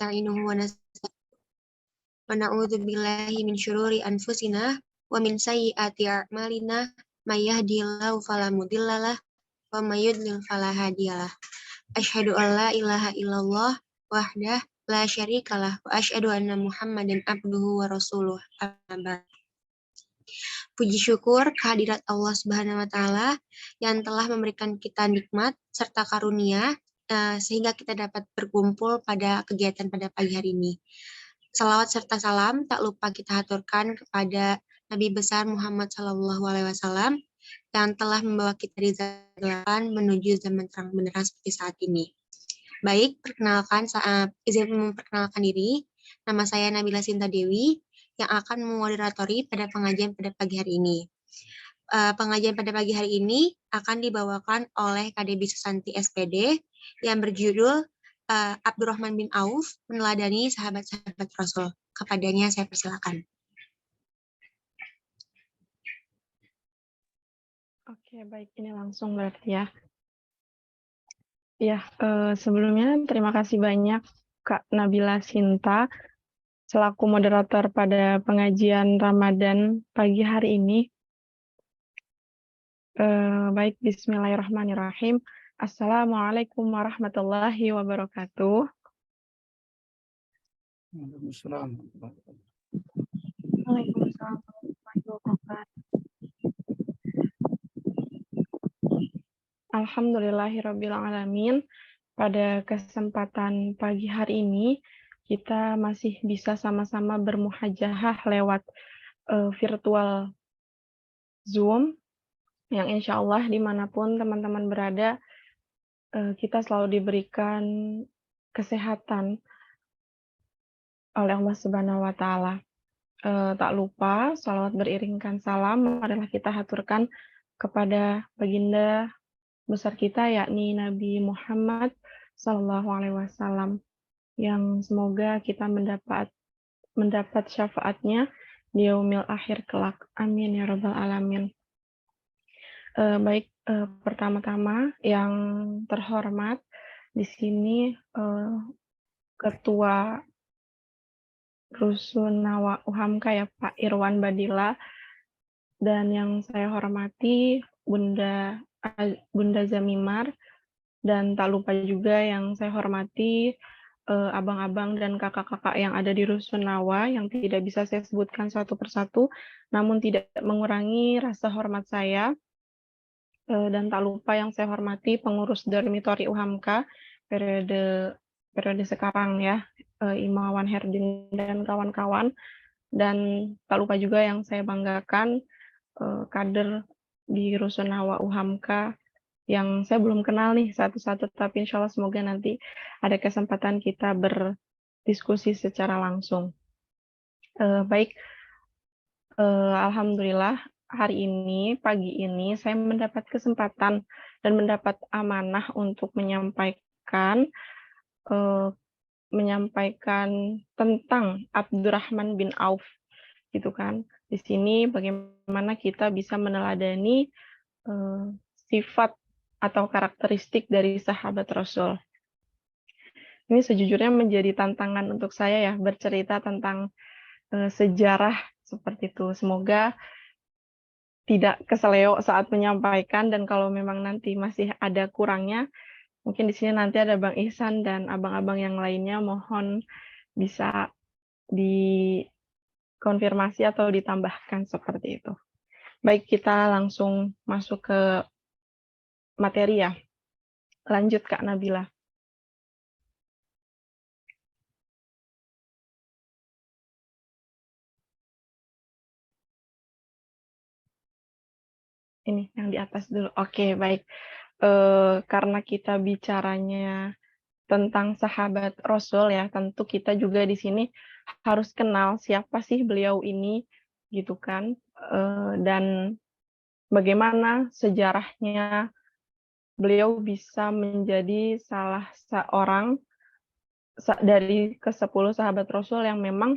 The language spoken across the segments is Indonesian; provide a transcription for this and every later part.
nasta'inuhu wa nastaghfiruh wa na'udzu billahi min syururi anfusina wa min sayyiati a'malina may yahdihillahu fala mudhillalah wa may yudlil fala hadiyalah. Asyhadu an la ilaha illallah wahdah la syarikalah wa asyhadu anna Muhammadan abduhu wa rasuluh. Amma ba'd. Puji syukur kehadirat Allah Subhanahu wa taala yang telah memberikan kita nikmat serta karunia sehingga kita dapat berkumpul pada kegiatan pada pagi hari ini. Salawat serta salam tak lupa kita haturkan kepada Nabi besar Muhammad SAW yang telah membawa kita dari zaman menuju zaman terang benderang seperti saat ini. Baik, izin memperkenalkan diri. Nama saya Nabila Sinta Dewi yang akan memoderatori pada pengajian pada pagi hari ini. Pengajian pada pagi hari ini akan dibawakan oleh KDB Susanti SPD yang berjudul Abdurrahman bin Auf meneladani sahabat-sahabat Rasul. Kepadanya saya persilakan. Oke, baik, ini langsung berarti ya. Ya, sebelumnya terima kasih banyak Kak Nabila Sinta selaku moderator pada pengajian Ramadan pagi hari ini. Baik, bismillahirrahmanirrahim. Assalamualaikum warahmatullahi wabarakatuh. Waalaikumsalam. Waalaikumsalam warahmatullahi wabarakatuh. Alhamdulillahirabbil alamin. Pada kesempatan pagi hari ini kita masih bisa sama-sama bermuhajahah lewat virtual Zoom yang insya Allah dimanapun teman-teman berada kita selalu diberikan kesehatan oleh Allah Subhanahu wa Ta'ala. Tak lupa shalawat beriringkan salam adalah kita haturkan kepada baginda besar kita yakni Nabi Muhammad Sallallahu Alaihi Wasallam yang semoga kita mendapat syafaatnya di yaumil akhir kelak. Amin ya rabbal alamin. Baik, pertama-tama yang terhormat di sini Ketua Rusunawa UHAMKA ya Pak Irwan Badila, dan yang saya hormati Bunda Zamimar, dan tak lupa juga yang saya hormati abang-abang dan kakak-kakak yang ada di Rusunawa yang tidak bisa saya sebutkan satu persatu, namun tidak mengurangi rasa hormat saya. Dan tak lupa yang saya hormati pengurus dormitori UHAMKA periode sekarang ya, Imawan Herdin dan kawan-kawan, dan tak lupa juga yang saya banggakan kader di Rusunawa UHAMKA yang saya belum kenal nih satu-satu, tapi insya Allah semoga nanti ada kesempatan kita berdiskusi secara langsung. Baik, alhamdulillah hari ini, pagi ini saya mendapat kesempatan dan mendapat amanah untuk menyampaikan tentang Abdurrahman bin Auf, gitu kan. Di sini bagaimana kita bisa meneladani sifat atau karakteristik dari sahabat Rasul. Ini sejujurnya menjadi tantangan untuk saya ya, bercerita tentang sejarah seperti itu. Semoga tidak keseleo saat menyampaikan, dan kalau memang nanti masih ada kurangnya, mungkin di sini nanti ada Bang Ihsan dan abang-abang yang lainnya, mohon bisa dikonfirmasi atau ditambahkan seperti itu. Baik, kita langsung masuk ke materi ya. Lanjut Kak Nabila. Ini yang di atas dulu. Oke, baik. Karena kita bicaranya tentang sahabat Rasul ya, tentu kita juga di sini harus kenal siapa sih beliau ini, gitu kan. Dan bagaimana sejarahnya beliau bisa menjadi salah seorang dari ke-10 sahabat Rasul yang memang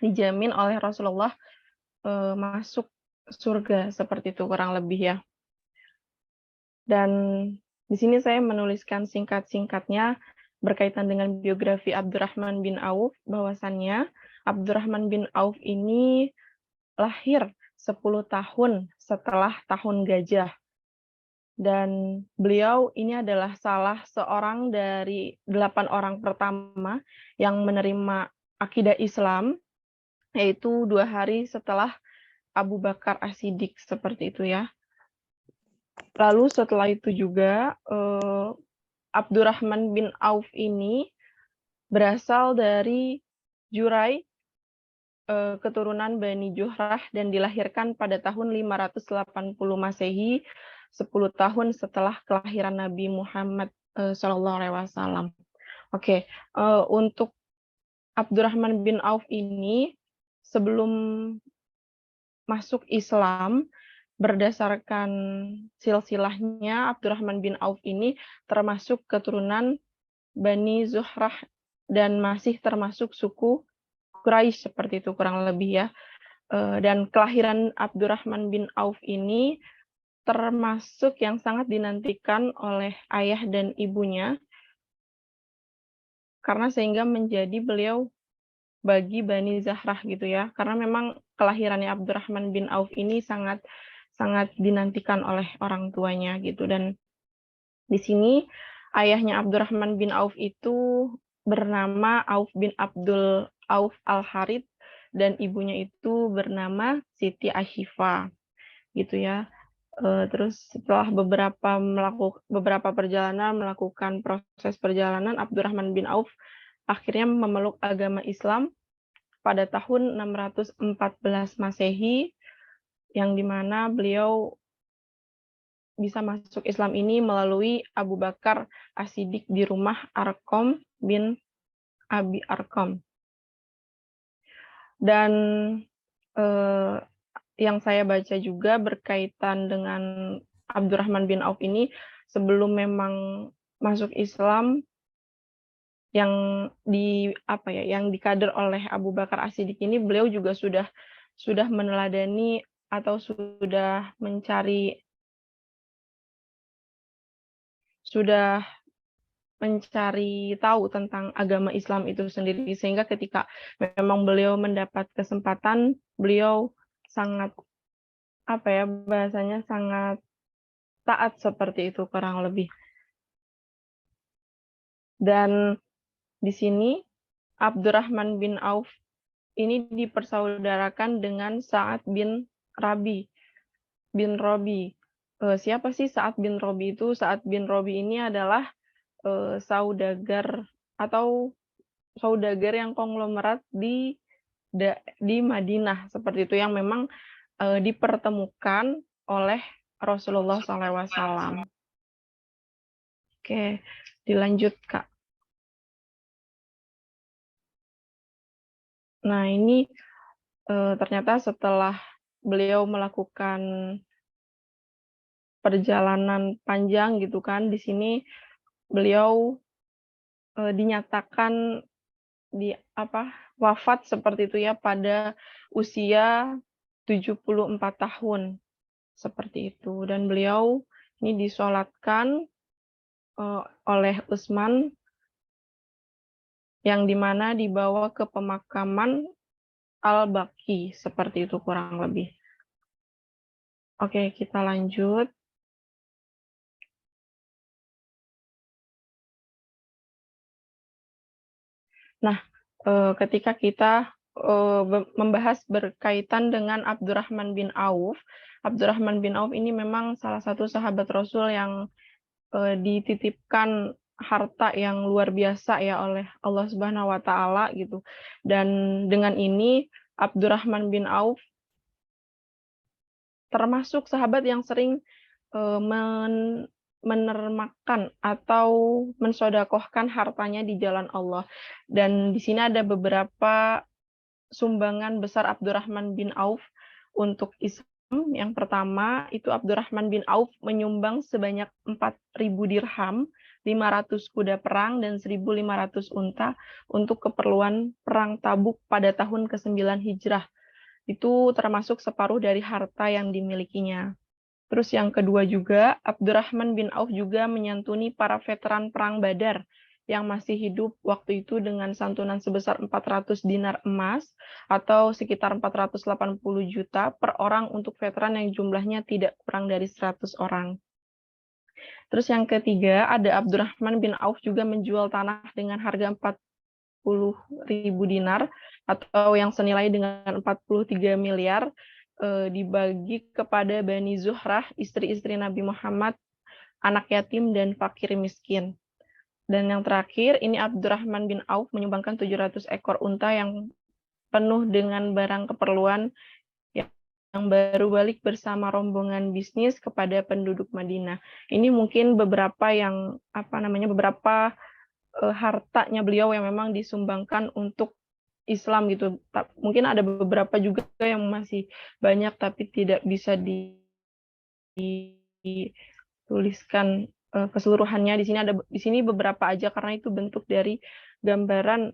dijamin oleh Rasulullah masuk surga, seperti itu kurang lebih ya. Dan di sini saya menuliskan singkat-singkatnya berkaitan dengan biografi Abdurrahman bin Auf, bahwasannya Abdurrahman bin Auf ini lahir 10 tahun setelah tahun gajah. Dan beliau ini adalah salah seorang dari 8 orang pertama yang menerima akidah Islam, yaitu 2 hari setelah Abu Bakar As-Siddiq, seperti itu ya. Lalu setelah itu juga, Abdurrahman bin Auf ini berasal dari Jurai, keturunan Bani Juhrah, dan dilahirkan pada tahun 580 Masehi, 10 tahun setelah kelahiran Nabi Muhammad SAW. Oke, untuk Abdurrahman bin Auf ini sebelum masuk Islam, berdasarkan silsilahnya, Abdurrahman bin Auf ini termasuk keturunan Bani Zuhrah dan masih termasuk suku Quraisy, seperti itu kurang lebih ya. Dan kelahiran Abdurrahman bin Auf ini termasuk yang sangat dinantikan oleh ayah dan ibunya, karena sehingga menjadi beliau bagi Bani Zahrah gitu ya. Karena memang kelahirannya Abdurrahman bin Auf ini sangat dinantikan oleh orang tuanya gitu. Dan di sini ayahnya Abdurrahman bin Auf itu bernama Auf bin Abdul Auf Al-Harith, dan ibunya itu bernama Siti Ashifa gitu ya. Terus setelah beberapa perjalanan, melakukan proses perjalanan, Abdurrahman bin Auf akhirnya memeluk agama Islam pada tahun 614 Masehi, yang dimana beliau bisa masuk Islam ini melalui Abu Bakar As-Siddiq di rumah Arqam bin Abi Arqam. Dan yang saya baca juga berkaitan dengan Abdurrahman bin Auf ini, sebelum memang masuk Islam, yang dikader oleh Abu Bakar As-Siddiq ini, beliau juga sudah meneladani atau sudah mencari tahu tentang agama Islam itu sendiri, sehingga ketika memang beliau mendapat kesempatan, beliau sangat bahasanya sangat taat, seperti itu kurang lebih. Dan di sini Abdurrahman bin Auf ini dipersaudarakan dengan Sa'ad bin Rabi. Siapa sih Sa'ad bin Rabi itu? Sa'ad bin Rabi ini adalah saudagar yang konglomerat di Madinah, seperti itu, yang memang dipertemukan oleh Rasulullah SAW. Oke, dilanjut Kak. Nah, ini ternyata setelah beliau melakukan perjalanan panjang gitu kan, di sini beliau dinyatakan wafat, seperti itu ya, pada usia 74 tahun, seperti itu. Dan beliau ini disolatkan oleh Utsman, yang dimana dibawa ke pemakaman Al-Baqi, seperti itu kurang lebih. Oke, kita lanjut. Nah, ketika kita membahas berkaitan dengan Abdurrahman bin Auf ini memang salah satu sahabat Rasul yang dititipkan harta yang luar biasa ya oleh Allah Subhanahu wa taala gitu. Dan dengan ini Abdurrahman bin Auf termasuk sahabat yang sering menermakan atau mensodakohkan hartanya di jalan Allah. Dan di sini ada beberapa sumbangan besar Abdurrahman bin Auf untuk Islam. Yang pertama, itu Abdurrahman bin Auf menyumbang sebanyak 4.000 dirham, 500 kuda perang, dan 1.500 unta untuk keperluan perang Tabuk pada tahun ke-9 Hijrah. Itu termasuk separuh dari harta yang dimilikinya. Terus yang kedua juga, Abdurrahman bin Auf juga menyantuni para veteran perang Badar yang masih hidup waktu itu dengan santunan sebesar 400 dinar emas atau sekitar 480 juta per orang untuk veteran yang jumlahnya tidak kurang dari 100 orang. Terus yang ketiga, ada Abdurrahman bin Auf juga menjual tanah dengan harga 40.000 dinar atau yang senilai dengan 43 miliar dibagi kepada Bani Zuhrah, istri-istri Nabi Muhammad, anak yatim dan fakir miskin. Dan yang terakhir, ini Abdurrahman bin Auf menyumbangkan 700 ekor unta yang penuh dengan barang keperluan yang baru balik bersama rombongan bisnis kepada penduduk Madinah. Ini mungkin beberapa beberapa hartanya beliau yang memang disumbangkan untuk Islam gitu. Mungkin ada beberapa juga yang masih banyak tapi tidak bisa dituliskan keseluruhannya. Di sini beberapa aja karena itu bentuk dari gambaran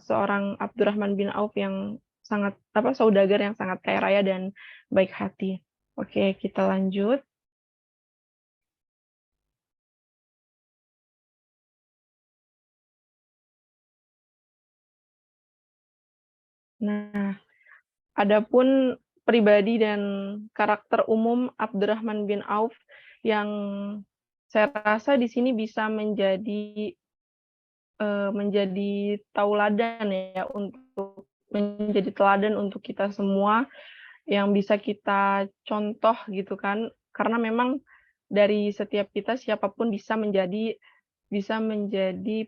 seorang Abdurrahman bin Auf yang sangat saudagar yang sangat kaya raya dan baik hati. Oke, kita lanjut. Nah, adapun pribadi dan karakter umum Abdurrahman bin Auf yang saya rasa di sini bisa menjadi tauladan ya untuk menjadi teladan untuk kita semua yang bisa kita contoh gitu kan. Karena memang dari setiap kita siapapun bisa menjadi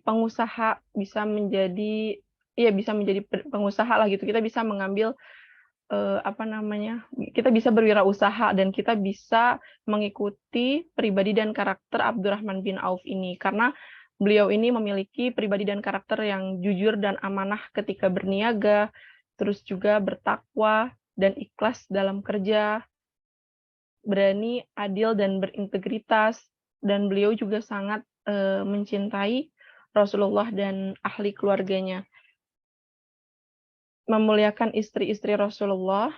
pengusaha, bisa menjadi pengusaha lah gitu. Kita bisa mengambil kita bisa berwirausaha dan kita bisa mengikuti pribadi dan karakter Abdurrahman bin Auf ini karena beliau ini memiliki pribadi dan karakter yang jujur dan amanah ketika berniaga, terus juga bertakwa dan ikhlas dalam kerja, berani, adil dan berintegritas, dan beliau juga sangat mencintai Rasulullah dan ahli keluarganya. Memuliakan istri-istri Rasulullah,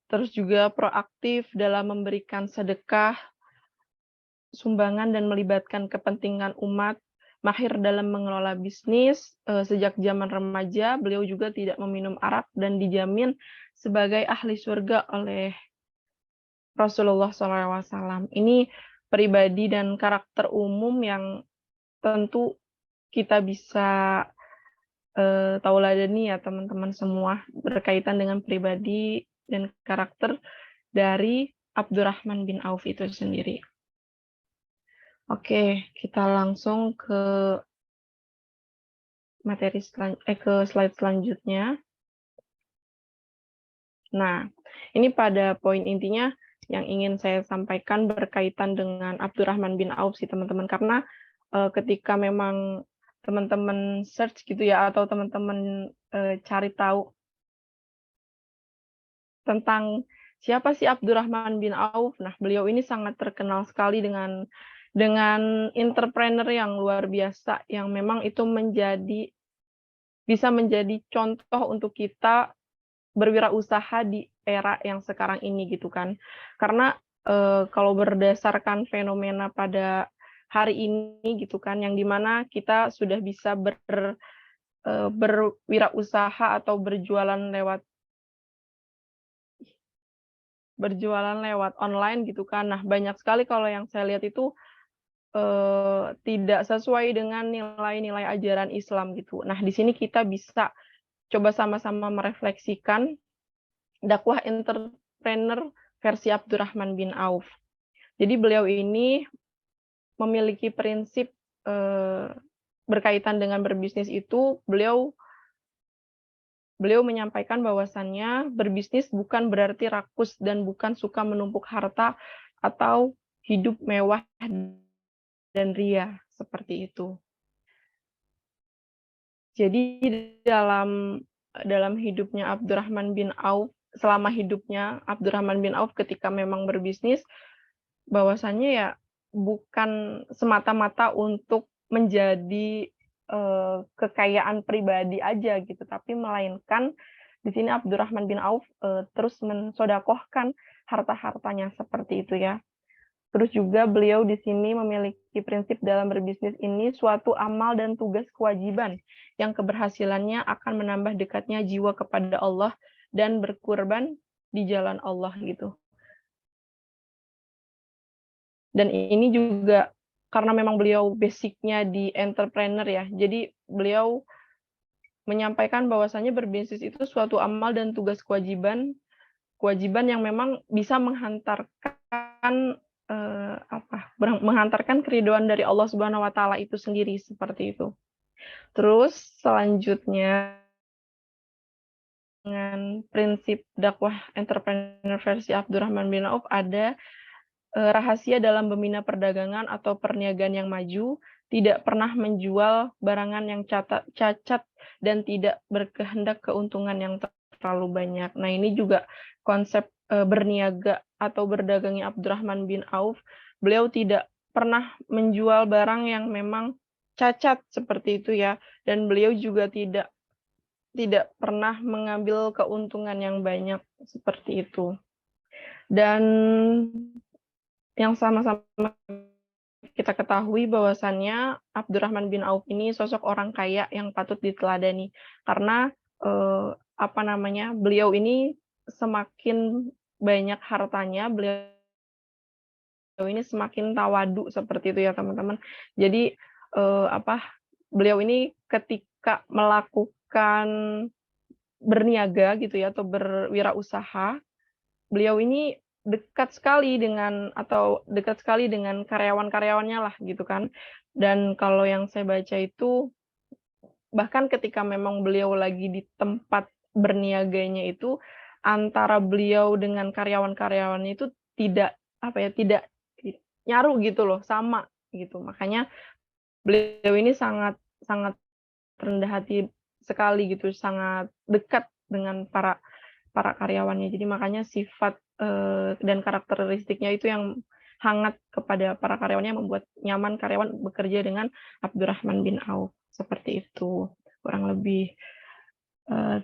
terus juga proaktif dalam memberikan sedekah, sumbangan dan melibatkan kepentingan umat, mahir dalam mengelola bisnis, sejak zaman remaja beliau juga tidak meminum arak dan dijamin sebagai ahli surga oleh Rasulullah SAW. Ini pribadi dan karakter umum yang tentu kita bisa tauladani ya teman-teman semua berkaitan dengan pribadi dan karakter dari Abdurrahman bin Auf itu sendiri. Oke, kita langsung ke ke slide selanjutnya. Nah, ini pada poin intinya yang ingin saya sampaikan berkaitan dengan Abdurrahman bin Auf sih teman-teman, karena ketika memang teman-teman search gitu ya atau teman-teman cari tahu tentang siapa sih Abdurrahman bin Auf. Nah, beliau ini sangat terkenal sekali dengan entrepreneur yang luar biasa yang memang itu bisa menjadi contoh untuk kita berwirausaha di era yang sekarang ini gitu kan. Karena kalau berdasarkan fenomena pada hari ini gitu kan, yang dimana kita sudah bisa berwirausaha atau berjualan lewat online gitu kan. Nah, banyak sekali kalau yang saya lihat itu tidak sesuai dengan nilai-nilai ajaran Islam gitu. Nah, di sini kita bisa coba sama-sama merefleksikan dakwah entrepreneur versi Abdurrahman bin Auf. Jadi beliau ini memiliki prinsip berkaitan dengan berbisnis itu, beliau menyampaikan bahwasannya berbisnis bukan berarti rakus dan bukan suka menumpuk harta atau hidup mewah dan ria, seperti itu. Jadi dalam hidupnya Abdurrahman bin Auf, selama hidupnya Abdurrahman bin Auf ketika memang berbisnis, bahwasannya ya bukan semata-mata untuk menjadi kekayaan pribadi aja gitu, tapi melainkan di sini Abdurrahman bin Auf terus mensodakohkan harta-hartanya seperti itu ya. Terus juga beliau di sini memiliki prinsip dalam berbisnis ini suatu amal dan tugas kewajiban yang keberhasilannya akan menambah dekatnya jiwa kepada Allah dan berkurban di jalan Allah gitu. Dan ini juga karena memang beliau basic-nya di entrepreneur ya, jadi beliau menyampaikan bahwasanya berbisnis itu suatu amal dan tugas kewajiban yang memang bisa menghantarkan, menghantarkan keridhaan dari Allah Subhanahu wa taala itu sendiri, seperti itu. Terus selanjutnya dengan prinsip dakwah entrepreneur versi Abdurrahman bin Auf ada, rahasia dalam membina perdagangan atau perniagaan yang maju, tidak pernah menjual barangan yang cacat dan tidak berkehendak keuntungan yang terlalu banyak. Nah, ini juga konsep, berniaga atau berdagangnya Abdurrahman bin Auf. Beliau tidak pernah menjual barang yang memang cacat seperti itu ya, dan beliau juga tidak pernah mengambil keuntungan yang banyak seperti itu. Dan yang sama-sama kita ketahui bahwasannya Abdurrahman bin Auf ini sosok orang kaya yang patut diteladani. Karena, beliau ini semakin banyak hartanya, beliau ini semakin tawadu seperti itu ya teman-teman. Jadi, beliau ini ketika melakukan berniaga gitu ya atau berwirausaha, beliau ini dekat sekali dengan karyawan-karyawannya lah gitu kan. Dan kalau yang saya baca itu, bahkan ketika memang beliau lagi di tempat berniaganya itu, antara beliau dengan karyawan-karyawannya itu tidak, tidak nyaru gitu loh, sama gitu. Makanya beliau ini sangat sangat rendah hati sekali gitu, sangat dekat dengan para karyawannya. Jadi makanya sifat, dan karakteristiknya itu yang hangat kepada para karyawannya, membuat nyaman karyawan bekerja dengan Abdurrahman bin Auf, seperti itu kurang lebih.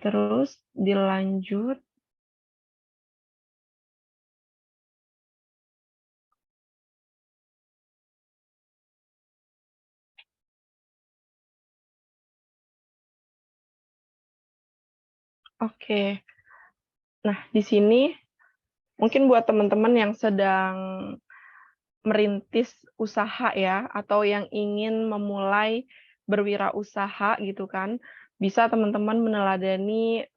Terus dilanjut. Oke. Nah, di sini mungkin buat teman-teman yang sedang merintis usaha ya, atau yang ingin memulai berwirausaha gitu kan, bisa teman-teman meneladani,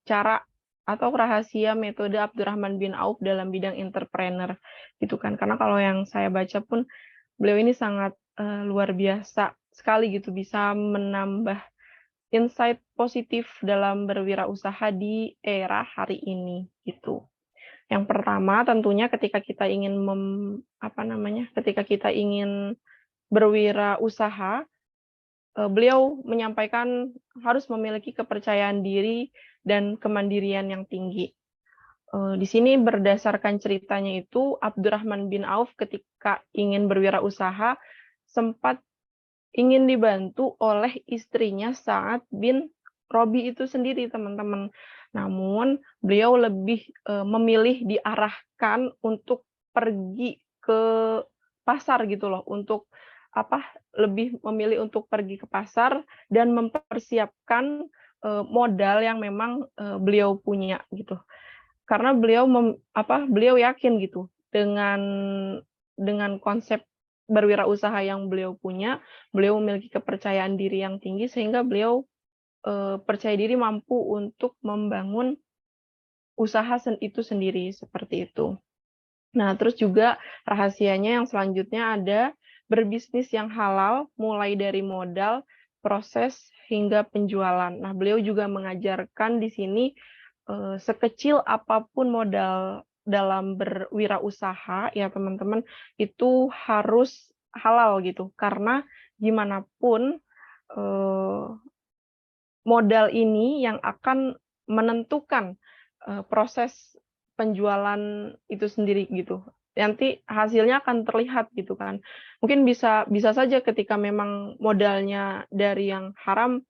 cara atau rahasia metode Abdurrahman bin Auf dalam bidang entrepreneur gitu kan. Karena kalau yang saya baca pun beliau ini sangat, luar biasa sekali gitu, bisa menambah insight positif dalam berwirausaha di era hari ini gitu. Yang pertama tentunya ketika kita ingin ketika kita ingin berwirausaha, beliau menyampaikan harus memiliki kepercayaan diri dan kemandirian yang tinggi. Di sini berdasarkan ceritanya itu, Abdurrahman bin Auf ketika ingin berwirausaha, sempat ingin dibantu oleh istrinya Sa'ad bin Robi itu sendiri, teman-teman. Namun beliau lebih, memilih diarahkan untuk pergi ke pasar gitu loh, untuk lebih memilih untuk pergi ke pasar dan mempersiapkan, modal yang memang, beliau punya gitu. Karena beliau yakin gitu dengan konsep berwirausaha yang beliau punya, beliau memiliki kepercayaan diri yang tinggi sehingga beliau, percaya diri mampu untuk membangun usaha itu sendiri, seperti itu. Nah, terus juga rahasianya yang selanjutnya ada berbisnis yang halal, mulai dari modal, proses, hingga penjualan. Nah, beliau juga mengajarkan di sini, sekecil apapun modal dalam berwirausaha ya teman-teman, itu harus halal gitu. Karena gimana pun, modal ini yang akan menentukan, proses penjualan itu sendiri gitu. Nanti hasilnya akan terlihat gitu kan. Mungkin bisa bisa saja ketika memang modalnya dari yang haram,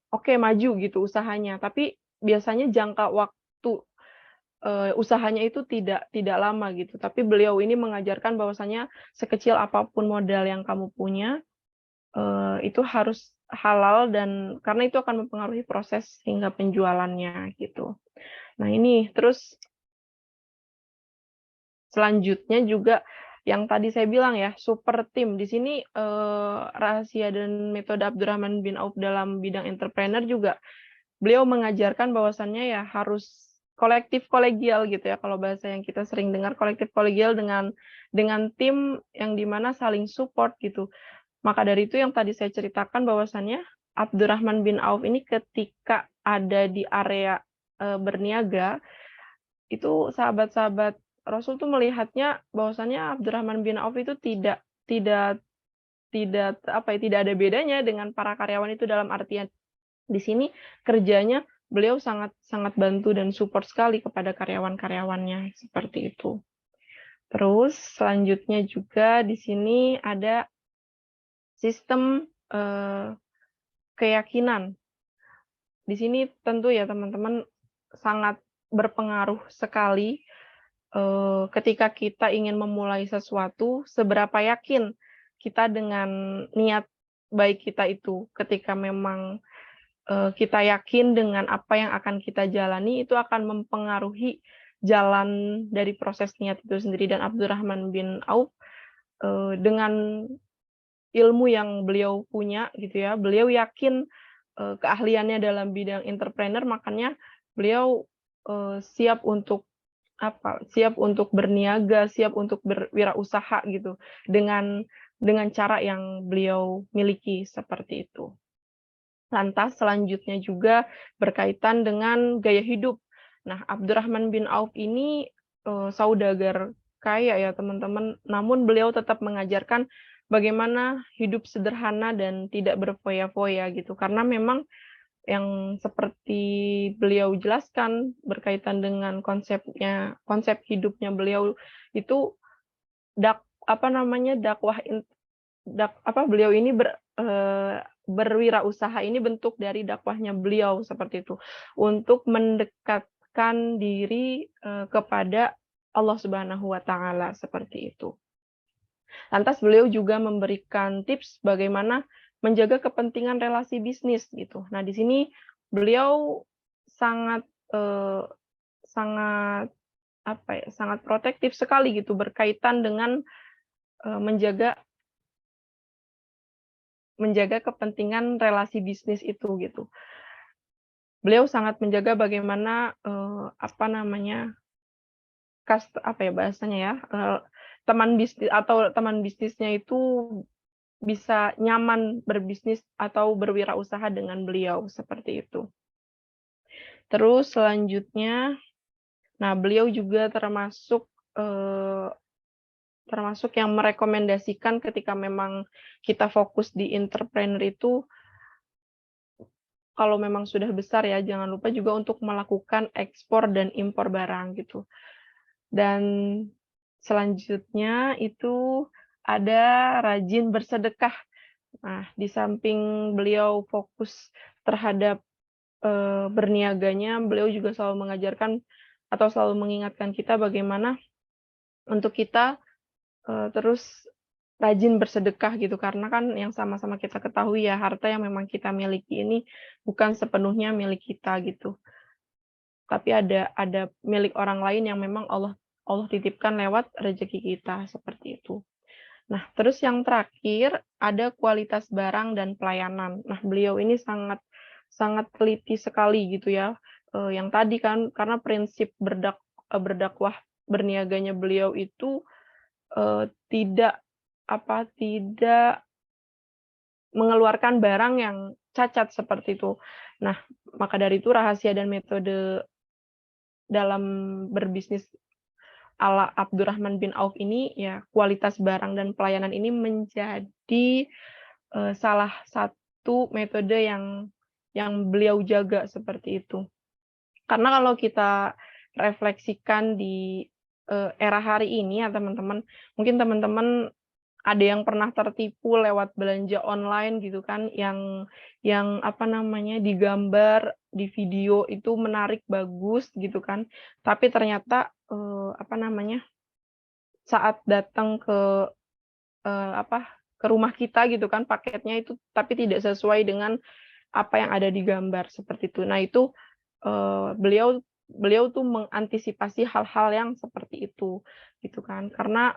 oke maju gitu usahanya, tapi biasanya jangka waktu, usahanya itu tidak lama gitu, tapi beliau ini mengajarkan bahwasanya sekecil apapun modal yang kamu punya, itu harus halal dan karena itu akan mempengaruhi proses hingga penjualannya gitu. Nah ini, terus selanjutnya juga yang tadi saya bilang ya, super team. Di sini, rahasia dan metode Abdurrahman bin Auf dalam bidang entrepreneur juga beliau mengajarkan bahwasannya ya harus kolektif kolegial gitu ya, kalau bahasa yang kita sering dengar kolektif kolegial dengan tim yang di mana saling support gitu. Maka dari itu yang tadi saya ceritakan bahwasannya Abdurrahman bin Auf ini ketika ada di area, berniaga, itu sahabat-sahabat Rasul tuh melihatnya bahwasannya Abdurrahman bin Auf itu tidak tidak apa ya, tidak ada bedanya dengan para karyawan itu dalam artian di sini kerjanya beliau sangat sangat bantu dan support sekali kepada karyawan-karyawannya, seperti itu. Terus selanjutnya juga di sini ada sistem, keyakinan. Di sini tentu ya teman-teman sangat berpengaruh sekali, ketika kita ingin memulai sesuatu, seberapa yakin kita dengan niat baik kita itu. Ketika memang, kita yakin dengan apa yang akan kita jalani, itu akan mempengaruhi jalan dari proses niat itu sendiri. Dan Abdurrahman bin Auf, dengan ilmu yang beliau punya gitu ya, beliau yakin, keahliannya dalam bidang entrepreneur, makanya beliau, siap untuk siap untuk berniaga, siap untuk berwirausaha gitu, dengan cara yang beliau miliki, seperti itu. Lantas selanjutnya juga berkaitan dengan gaya hidup. Nah, Abdurrahman bin Auf ini, saudagar kaya ya teman-teman, namun beliau tetap mengajarkan bagaimana hidup sederhana dan tidak berfoya-foya gitu. Karena memang yang seperti beliau jelaskan berkaitan dengan konsep hidupnya beliau itu dakwah beliau ini berwirausaha ini bentuk dari dakwahnya beliau seperti itu, untuk mendekatkan diri, kepada Allah Subhanahu wa taala, seperti itu. Lantas beliau juga memberikan tips bagaimana menjaga kepentingan relasi bisnis gitu. Nah, di sini beliau sangat, sangat sangat protektif sekali gitu berkaitan dengan, menjaga kepentingan relasi bisnis itu gitu. Beliau sangat menjaga bagaimana, bahasanya ya, teman bisnisnya itu bisa nyaman berbisnis atau berwirausaha dengan beliau, seperti itu. Terus selanjutnya, nah beliau juga termasuk yang merekomendasikan ketika memang kita fokus di entrepreneur itu, kalau memang sudah besar ya, jangan lupa juga untuk melakukan ekspor dan impor barang gitu. Dan selanjutnya itu ada rajin bersedekah. Nah, di samping beliau fokus terhadap, berniaganya, beliau juga selalu mengajarkan atau selalu mengingatkan kita bagaimana untuk kita, terus rajin bersedekah gitu. Karena kan yang sama-sama kita ketahui ya, harta yang memang kita miliki ini bukan sepenuhnya milik kita gitu. Tapi ada milik orang lain yang memang Allah titipkan lewat rezeki kita, seperti itu. Nah, terus yang terakhir ada kualitas barang dan pelayanan. Nah, beliau ini sangat sangat teliti sekali gitu ya, yang tadi kan karena prinsip berdakwah berniaganya beliau itu, tidak tidak mengeluarkan barang yang cacat seperti itu. Nah, maka dari itu rahasia dan metode dalam berbisnis ala Abdurrahman bin Auf ini, ya kualitas barang dan pelayanan ini menjadi, salah satu metode yang beliau jaga seperti itu. Karena kalau kita refleksikan di, era hari ini ya teman-teman, mungkin teman-teman ada yang pernah tertipu lewat belanja online gitu kan, yang digambar di video itu menarik, bagus gitu kan, tapi ternyata, saat datang ke, ke rumah kita gitu kan, paketnya itu tapi tidak sesuai dengan apa yang ada di gambar, seperti itu. Nah itu, beliau beliau tuh mengantisipasi hal-hal yang seperti itu, gitu kan. Karena,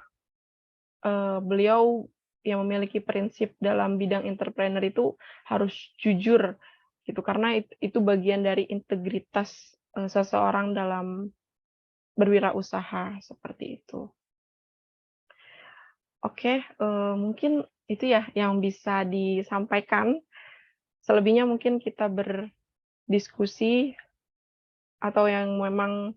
beliau yang memiliki prinsip dalam bidang entrepreneur itu harus jujur, gitu. Karena itu bagian dari integritas, seseorang dalam berwirausaha, seperti itu. Oke, mungkin itu ya yang bisa disampaikan. Selebihnya mungkin kita berdiskusi atau yang memang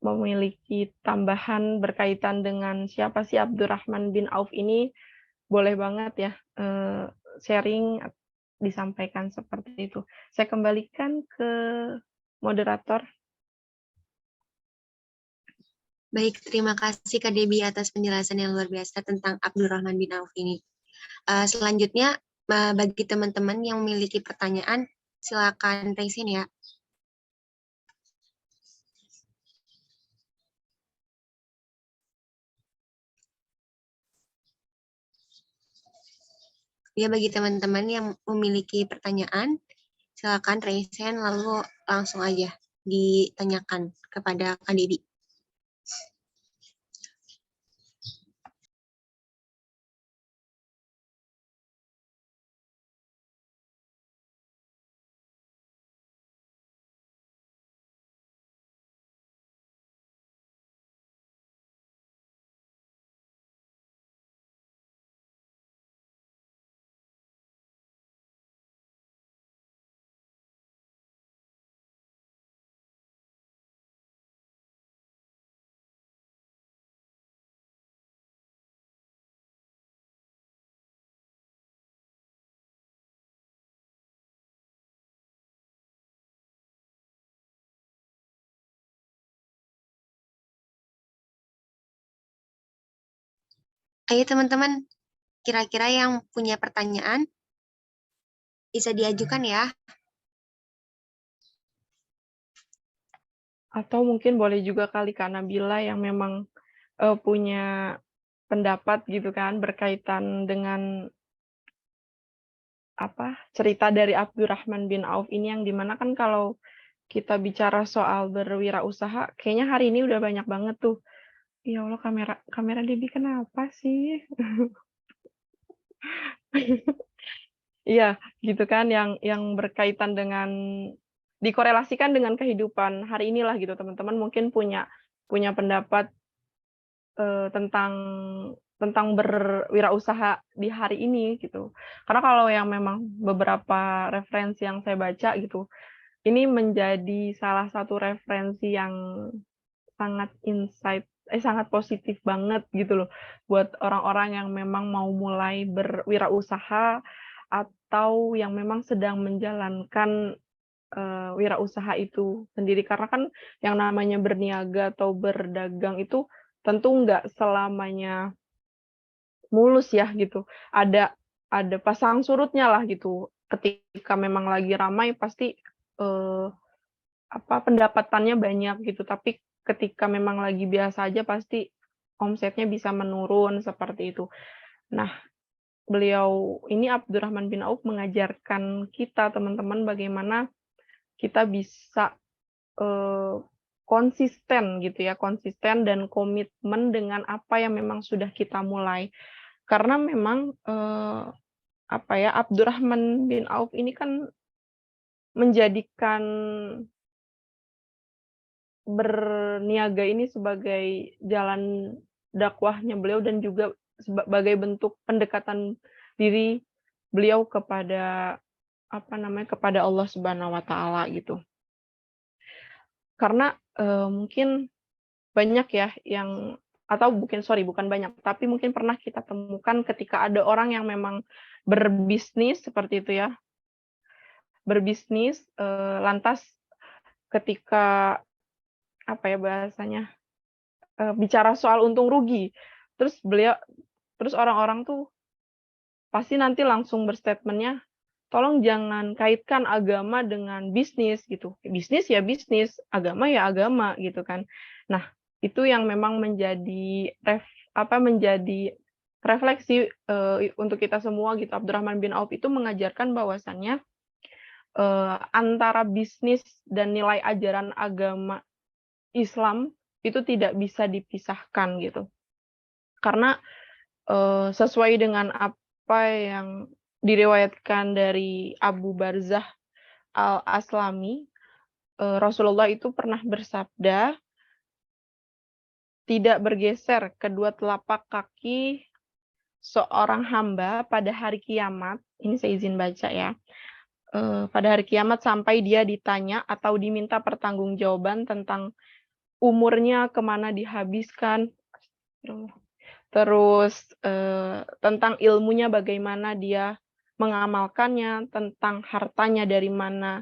memiliki tambahan berkaitan dengan siapa sih Abdurrahman bin Auf ini, boleh banget ya, sharing, disampaikan seperti itu. Saya kembalikan ke moderator. Baik, terima kasih Kak Debbie atas penjelasan yang luar biasa tentang Abdurrahman bin Auf ini. Selanjutnya, bagi teman-teman yang memiliki pertanyaan, silakan raise hand ya. Ya, bagi teman-teman yang memiliki pertanyaan, silakan raise hand lalu langsung aja ditanyakan kepada Kak Debbie. Ayo teman-teman, kira-kira yang punya pertanyaan bisa diajukan ya. Atau mungkin boleh juga kali Kak Nabila yang memang, punya pendapat gitu kan berkaitan dengan cerita dari Abdurrahman bin Auf ini yang dimana kan kalau kita bicara soal berwirausaha, kayaknya hari ini udah banyak banget tuh. Ya Allah, kamera kamera Debbie kenapa sih? Iya, gitu kan yang berkaitan dengan dikorelasikan dengan kehidupan hari inilah gitu, teman-teman mungkin punya punya pendapat, tentang berwirausaha di hari ini gitu. Karena kalau yang memang beberapa referensi yang saya baca gitu, ini menjadi salah satu referensi yang sangat sangat positif banget gitu loh, buat orang-orang yang memang mau mulai berwirausaha atau yang memang sedang menjalankan, wirausaha itu sendiri. Karena kan yang namanya berniaga atau berdagang itu tentu nggak selamanya mulus ya gitu. Ada pasang surutnya lah gitu. Ketika memang lagi ramai pasti, eee, pendapatannya banyak gitu, tapi ketika memang lagi biasa aja pasti omsetnya bisa menurun, seperti itu. Nah, beliau ini Abdurrahman bin Auf mengajarkan kita teman-teman bagaimana kita bisa, eee, konsisten gitu ya, konsisten dan komitmen dengan apa yang memang sudah kita mulai. Karena memang, Abdurrahman bin Auf ini kan menjadikan berniaga ini sebagai jalan dakwahnya beliau dan juga sebagai bentuk pendekatan diri beliau kepada, kepada Allah Subhanahu wa taala gitu. Karena, mungkin banyak ya yang atau bukan banyak, tapi mungkin pernah kita temukan ketika ada orang yang memang berbisnis seperti itu ya, berbisnis, lantas ketika, bahasanya, bicara soal untung rugi, terus orang-orang tuh pasti nanti langsung berstatement-nya, tolong jangan kaitkan agama dengan bisnis gitu. Bisnis ya bisnis, agama ya agama gitu kan. Nah, itu yang memang menjadi menjadi refleksi untuk kita semua gitu. Abdurrahman bin Auf itu mengajarkan bahwasannya antara bisnis dan nilai ajaran agama Islam itu tidak bisa dipisahkan gitu. Karena sesuai dengan apa yang diriwayatkan dari Abu Barzah Al-Aslami, Rasulullah itu pernah bersabda, tidak bergeser kedua telapak kaki seorang hamba pada hari kiamat, ini saya izin baca ya, pada hari kiamat sampai dia ditanya atau diminta pertanggungjawaban tentang umurnya, kemana dihabiskan, terus tentang ilmunya bagaimana dia mengamalkannya, tentang hartanya dari mana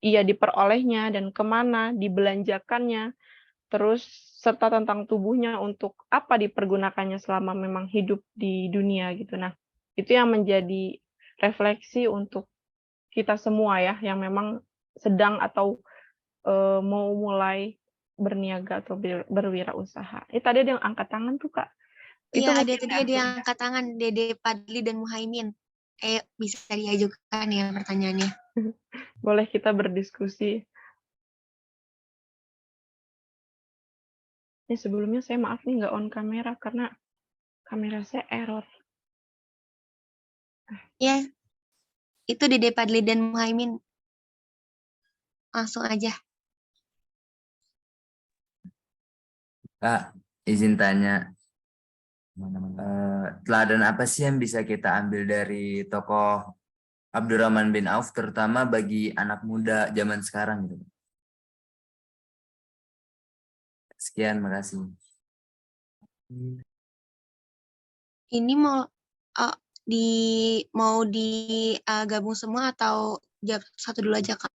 ia diperolehnya dan kemana dibelanjakannya, terus serta tentang tubuhnya untuk apa dipergunakannya selama memang hidup di dunia gitu. Nah, itu yang menjadi refleksi untuk kita semua ya, yang memang sedang atau mau mulai berniaga atau berwirausaha. Tadi ada yang angkat tangan tuh, Kak. Itu Iya, ada mungkin tadi ya. ada yang angkat tangan, Dede Padli dan Muhaimin. Bisa diajukan ya pertanyaannya. Boleh kita berdiskusi. Ini sebelumnya saya maaf nih nggak on kamera karena kamera saya error. Ya, itu Dede Padli dan Muhaimin. Langsung aja. Kak, izin tanya, teladan apa sih yang bisa kita ambil dari tokoh Abdurrahman bin Auf, terutama bagi anak muda zaman sekarang gitu? Sekian, makasih. Ini mau digabung semua atau jawab satu dulu aja, Kak?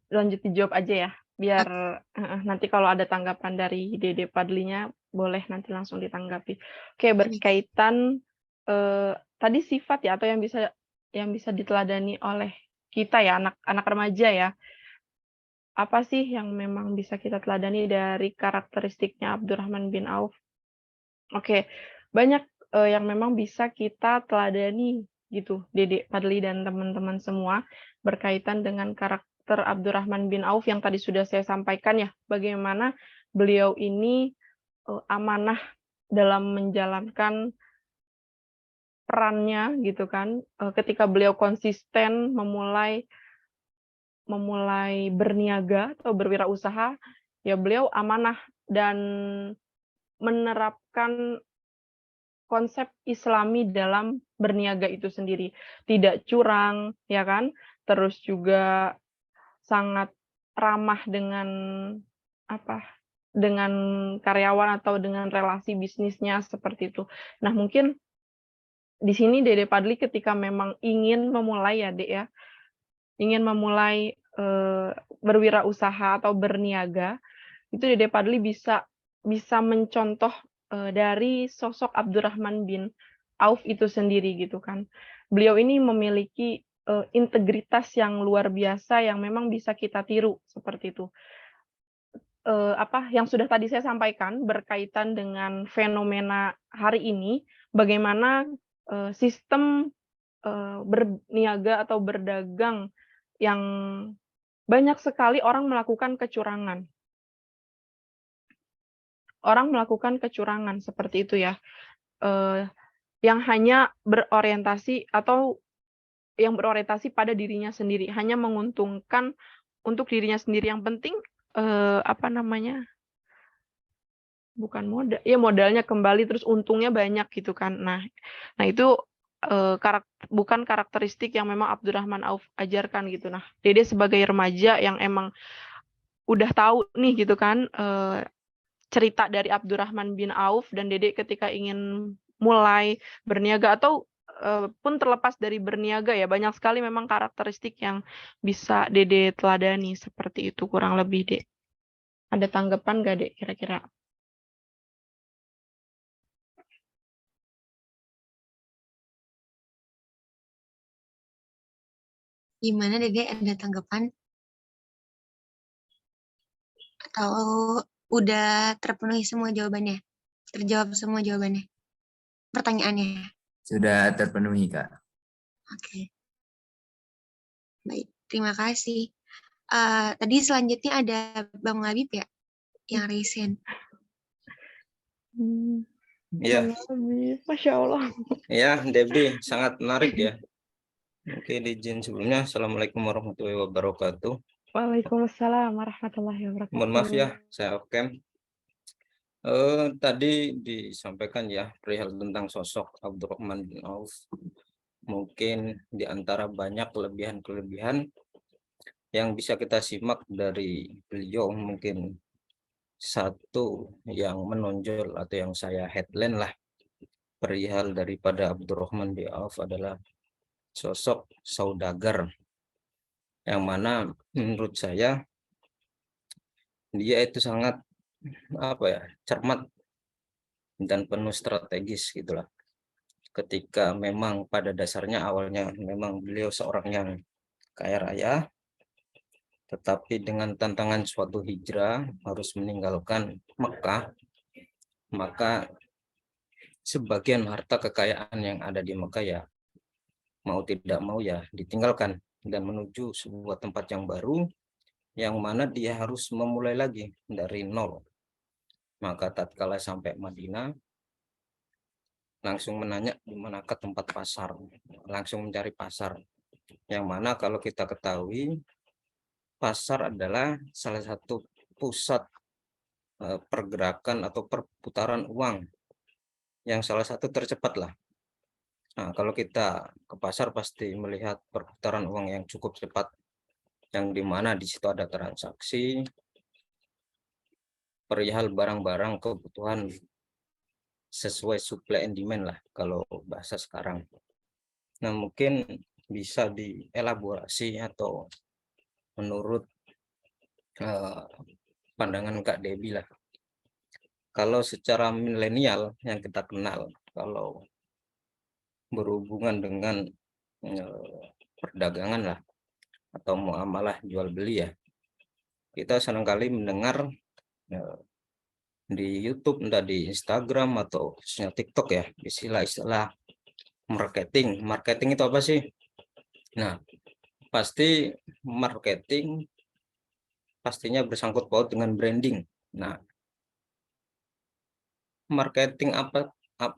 Lanjut dijawab aja ya, biar nanti kalau ada tanggapan dari Dede Padlinya boleh nanti langsung ditanggapi. Oke, berkaitan tadi sifat ya atau yang bisa diteladani oleh kita ya, anak remaja ya. Apa sih yang memang bisa kita teladani dari karakteristiknya Abdurrahman bin Auf? Oke, banyak yang memang bisa kita teladani gitu, Dede, Padli, dan teman-teman semua berkaitan dengan karakter Abdurrahman bin Auf yang tadi sudah saya sampaikan ya, bagaimana beliau ini amanah dalam menjalankan perannya gitu kan, ketika beliau konsisten memulai berniaga atau berwirausaha, ya beliau amanah dan menerapkan konsep Islami dalam berniaga itu sendiri. Tidak curang, ya kan? Terus juga sangat ramah dengan dengan karyawan atau dengan relasi bisnisnya seperti itu. Nah, mungkin di sini Dede Padli ketika memang ingin memulai ya, Dek ya, ingin memulai berwirausaha atau berniaga, itu Dede Padli bisa mencontoh dari sosok Abdurrahman bin Auf itu sendiri gitu kan. Beliau ini memiliki integritas yang luar biasa yang memang bisa kita tiru seperti itu. Yang sudah tadi saya sampaikan berkaitan dengan fenomena hari ini, bagaimana sistem berniaga atau berdagang yang banyak sekali orang melakukan kecurangan. Orang melakukan kecurangan seperti itu ya, yang hanya berorientasi pada dirinya sendiri, hanya menguntungkan untuk dirinya sendiri. Yang penting bukan modal, ya modalnya kembali terus untungnya banyak gitu kan. Nah itu bukan karakteristik yang memang Abdurrahman Auf ajarkan gitu. Nah, Dede sebagai remaja yang emang udah tahu nih gitu kan cerita dari Abdurrahman bin Auf, dan Dede ketika ingin mulai berniaga atau pun terlepas dari berniaga ya, banyak sekali memang karakteristik yang bisa Dede teladani seperti itu kurang lebih, Dek. Ada tanggapan nggak, Dek, kira-kira? Gimana Dede, ada tanggapan? Atau udah terpenuhi semua jawabannya? Terjawab semua jawabannya? Pertanyaannya? Sudah terpenuhi, Kak. Oke. Baik, terima kasih. Tadi selanjutnya ada Bang Labib ya, yang raise hand. Bang Ya, Labib, Masya Allah. ya, Debbie, sangat menarik ya. Oke, izin sebelumnya, Assalamualaikum warahmatullahi wabarakatuh. Waalaikumsalam warahmatullahi wabarakatuh. Mohon maaf ya, saya off-cam. Tadi disampaikan ya perihal tentang sosok Abdurrahman bin Auf. Mungkin di antara banyak kelebihan-kelebihan yang bisa kita simak dari beliau, mungkin satu yang menonjol atau yang saya headline lah perihal daripada Abdurrahman bin Auf adalah sosok saudagar, yang mana menurut saya dia itu sangat cermat dan penuh strategis gitulah. Ketika memang pada dasarnya awalnya memang beliau seorang yang kaya raya, tetapi dengan tantangan suatu hijrah harus meninggalkan Mekah, maka sebagian harta kekayaan yang ada di Mekah ya mau tidak mau ya ditinggalkan dan menuju sebuah tempat yang baru, yang mana dia harus memulai lagi dari nol. Maka tatkala sampai Madinah, langsung menanya di manakah tempat pasar, langsung mencari pasar, yang mana kalau kita ketahui pasar adalah salah satu pusat pergerakan atau perputaran uang yang salah satu tercepat lah. Nah, kalau kita ke pasar pasti melihat perputaran uang yang cukup cepat, yang dimana di situ ada transaksi perihal barang-barang kebutuhan sesuai supply and demand lah kalau bahasa sekarang. Nah, mungkin bisa dielaborasi atau menurut pandangan Kak Debbie lah. Kalau secara milenial yang kita kenal, kalau berhubungan dengan perdagangan lah atau muamalah jual beli ya, kita seringkali mendengar di YouTube, entah di Instagram atau khususnya TikTok ya, istilah-istilah marketing. Marketing itu apa sih? Nah, pasti marketing pastinya bersangkut paut dengan branding. Nah, marketing apa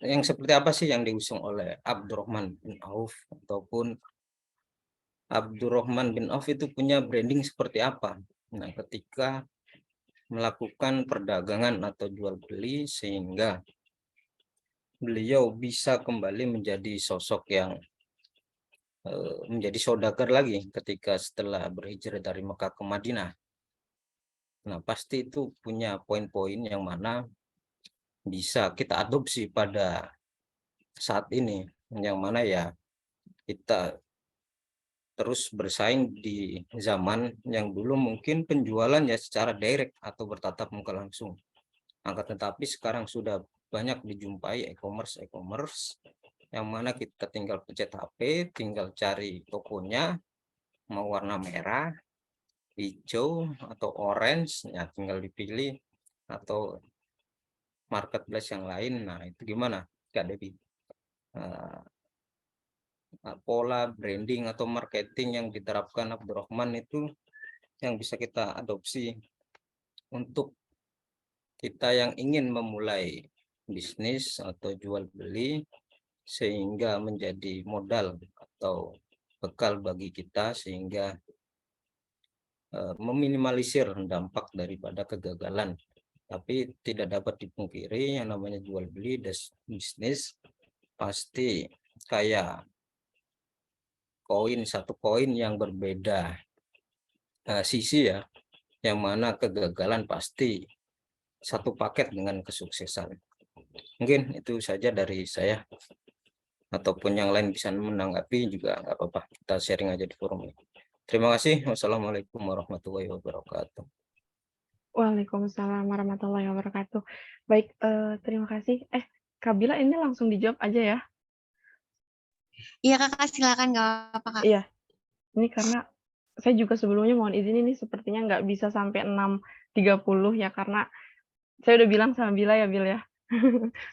yang seperti apa sih yang diusung oleh Abdurrahman bin Auf, ataupun Abdurrahman bin Auf itu punya branding seperti apa? Nah, ketika melakukan perdagangan atau jual beli sehingga beliau bisa kembali menjadi sosok yang menjadi saudagar lagi ketika setelah berhijrah dari Mekah ke Madinah. Nah, pasti itu punya poin-poin yang mana bisa kita adopsi pada saat ini, yang mana ya kita terus bersaing di zaman yang dulu mungkin penjualan ya secara direct atau bertatap muka langsung. Akan tetapi sekarang sudah banyak dijumpai e-commerce yang mana kita tinggal pencet HP, tinggal cari tokonya, mau warna merah, hijau, atau orange, ya tinggal dipilih, atau marketplace yang lain. Nah, itu gimana Kak Debbie? Pola branding atau marketing yang diterapkan Abdurrahman itu yang bisa kita adopsi untuk kita yang ingin memulai bisnis atau jual beli, sehingga menjadi modal atau bekal bagi kita sehingga meminimalisir dampak daripada kegagalan. Tapi tidak dapat dipungkiri yang namanya jual beli dan bisnis pasti kayak satu koin yang berbeda sisi ya, yang mana kegagalan pasti satu paket dengan kesuksesan. Mungkin itu saja dari saya, ataupun yang lain bisa menanggapi juga nggak apa-apa, kita sharing aja di forum ini. Terima kasih. Wassalamualaikum warahmatullahi wabarakatuh. Waalaikumsalam warahmatullahi wabarakatuh. Baik, terima kasih. Kak Bila, ini langsung dijawab aja ya. Iya Kakak, silakan, nggak apa-apa Kak. Iya. Ini karena saya juga sebelumnya mohon izin ini sepertinya nggak bisa sampai 6.30 ya, karena saya udah bilang sama Bila ya, Bil ya.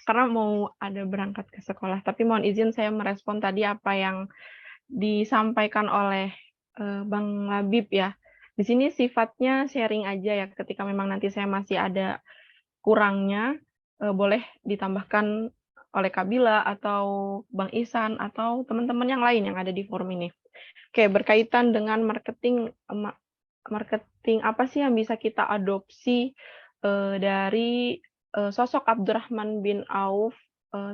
Karena mau ada berangkat ke sekolah. Tapi mohon izin saya merespon tadi apa yang disampaikan oleh Bang Labib ya. Di sini sifatnya sharing aja ya, ketika memang nanti saya masih ada kurangnya, boleh ditambahkan oleh Kak Bila atau Bang Ihsan atau teman-teman yang lain yang ada di forum ini. Oke, berkaitan dengan marketing apa sih yang bisa kita adopsi dari sosok Abdurrahman bin Auf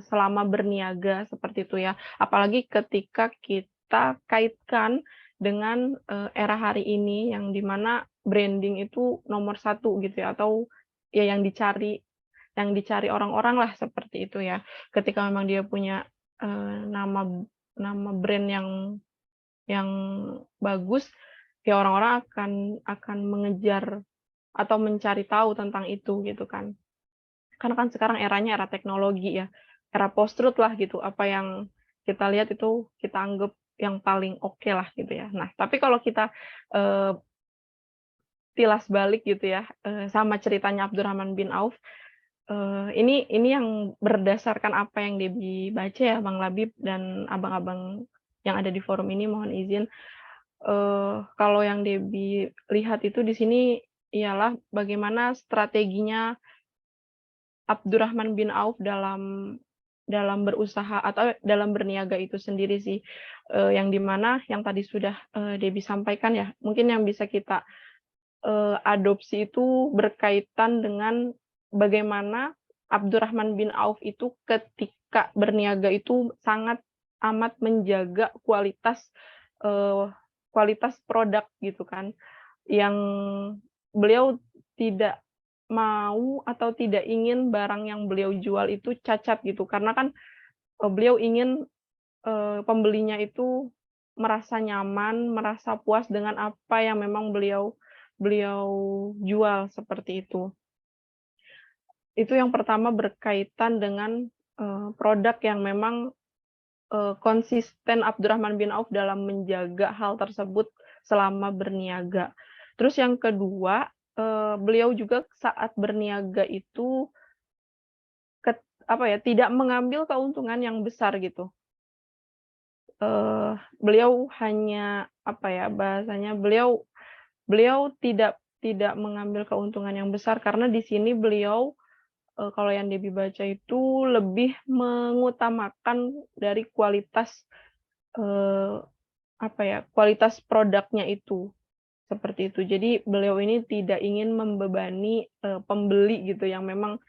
selama berniaga seperti itu ya. Apalagi ketika kita kaitkan dengan era hari ini yang dimana branding itu nomor satu gitu ya, atau ya yang dicari orang-orang lah seperti itu ya. Ketika memang dia punya nama brand yang bagus, ya orang-orang akan mengejar atau mencari tahu tentang itu gitu kan. Karena kan sekarang eranya era teknologi ya, era post-truth lah gitu. Apa yang kita lihat itu kita anggap yang paling oke lah gitu ya. Nah, tapi kalau kita tilas balik gitu ya, sama ceritanya Abdurrahman bin Auf, ini yang berdasarkan apa yang Debbie baca ya, Bang Labib dan abang-abang yang ada di forum ini, mohon izin. Kalau yang Debbie lihat itu di sini ialah bagaimana strateginya Abdurrahman bin Auf dalam berusaha atau dalam berniaga itu sendiri sih, yang dimana yang tadi sudah Debbie sampaikan ya, mungkin yang bisa kita adopsi itu berkaitan dengan bagaimana Abdurrahman bin Auf itu ketika berniaga itu sangat amat menjaga kualitas produk gitu kan, yang beliau tidak mau atau tidak ingin barang yang beliau jual itu cacat gitu, karena kan beliau ingin pembelinya itu merasa nyaman, merasa puas dengan apa yang memang beliau jual seperti itu. Itu yang pertama berkaitan dengan produk yang memang konsisten Abdurrahman bin Auf dalam menjaga hal tersebut selama berniaga. Terus yang kedua, beliau juga saat berniaga itu tidak mengambil keuntungan yang besar gitu. Beliau hanya bahasanya beliau tidak mengambil keuntungan yang besar karena di sini beliau kalau yang Debbie baca itu lebih mengutamakan dari kualitas kualitas produknya itu seperti itu. Jadi beliau ini tidak ingin membebani pembeli gitu yang memang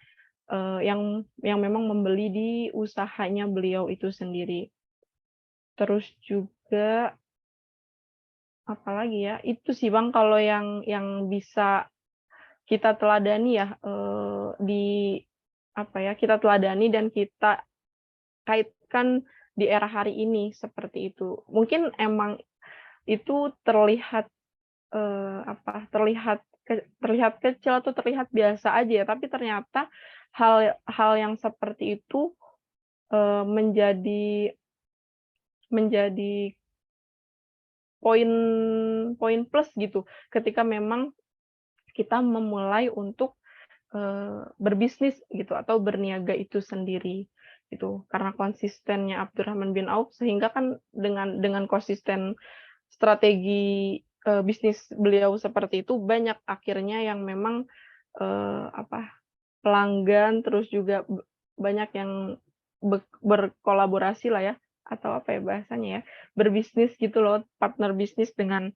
membeli di usahanya beliau itu sendiri. Terus juga apalagi ya, itu sih Bang kalau yang bisa kita teladani ya, kita teladani dan kita kaitkan di era hari ini seperti itu. Mungkin emang itu terlihat terlihat kecil atau terlihat biasa aja ya, tapi ternyata hal yang seperti itu menjadi poin plus gitu ketika memang kita memulai untuk berbisnis gitu atau berniaga itu sendiri gitu, karena konsistennya Abdurrahman bin Auf sehingga kan dengan konsisten strategi bisnis beliau seperti itu banyak akhirnya yang memang pelanggan, terus juga banyak yang berkolaborasi lah ya, atau bahasanya ya, berbisnis gitu loh, partner bisnis dengan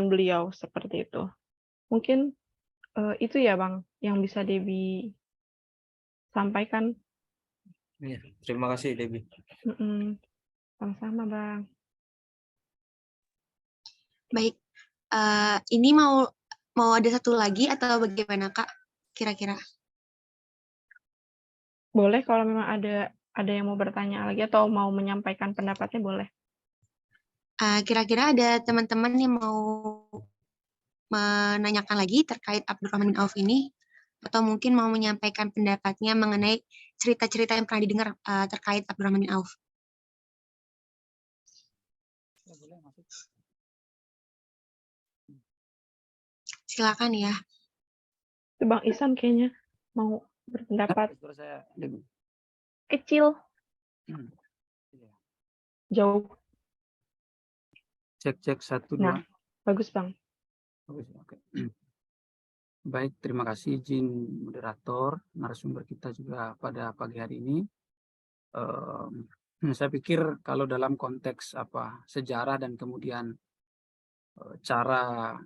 beliau seperti itu. Mungkin itu ya Bang yang bisa Debbie sampaikan. Ya, terima kasih Debbie. Sama-sama Bang. Baik, ini mau ada satu lagi atau bagaimana Kak? Kira-kira? Boleh kalau memang ada yang mau bertanya lagi atau mau menyampaikan pendapatnya boleh. Kira-kira ada teman-teman yang mau menanyakan lagi terkait Abdurrahman bin Auf ini, atau mungkin mau menyampaikan pendapatnya mengenai cerita-cerita yang pernah didengar terkait Abdurrahman bin Auf. Silakan ya. Itu Bang Ihsan kayaknya mau berpendapat. Suara saya dengar. Kecil, Iya. jauh. Cek 1 2. Nah, bagus Bang. Bagus, oke. Baik, terima kasih izin moderator, narasumber kita juga pada pagi hari ini. Saya pikir kalau dalam konteks sejarah dan kemudian cara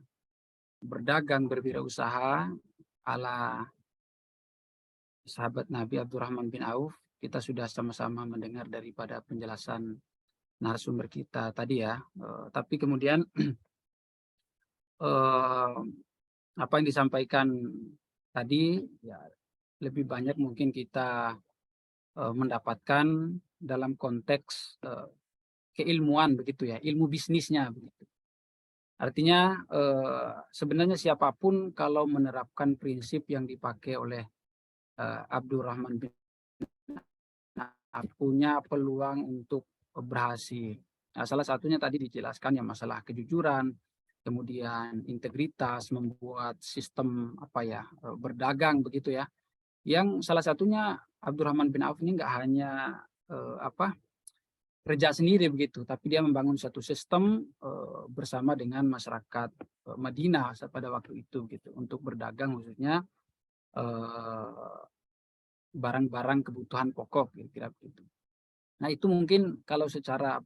berdagang, berwirausaha ala sahabat Nabi Abdurrahman bin Auf, kita sudah sama-sama mendengar daripada penjelasan narasumber kita tadi ya. Tapi kemudian apa yang disampaikan tadi ya lebih banyak mungkin kita mendapatkan dalam konteks keilmuan begitu ya, ilmu bisnisnya begitu. Artinya sebenarnya siapapun kalau menerapkan prinsip yang dipakai oleh Abdurrahman bin Auf punya peluang untuk berhasil. Nah, salah satunya tadi dijelaskan ya masalah kejujuran, kemudian integritas, membuat sistem berdagang begitu ya. Yang salah satunya Abdurrahman bin Auf ini nggak hanya kerja sendiri begitu, tapi dia membangun satu sistem bersama dengan masyarakat Madinah pada waktu itu gitu untuk berdagang khususnya barang-barang kebutuhan pokok kira-kira begitu. Nah, itu mungkin kalau secara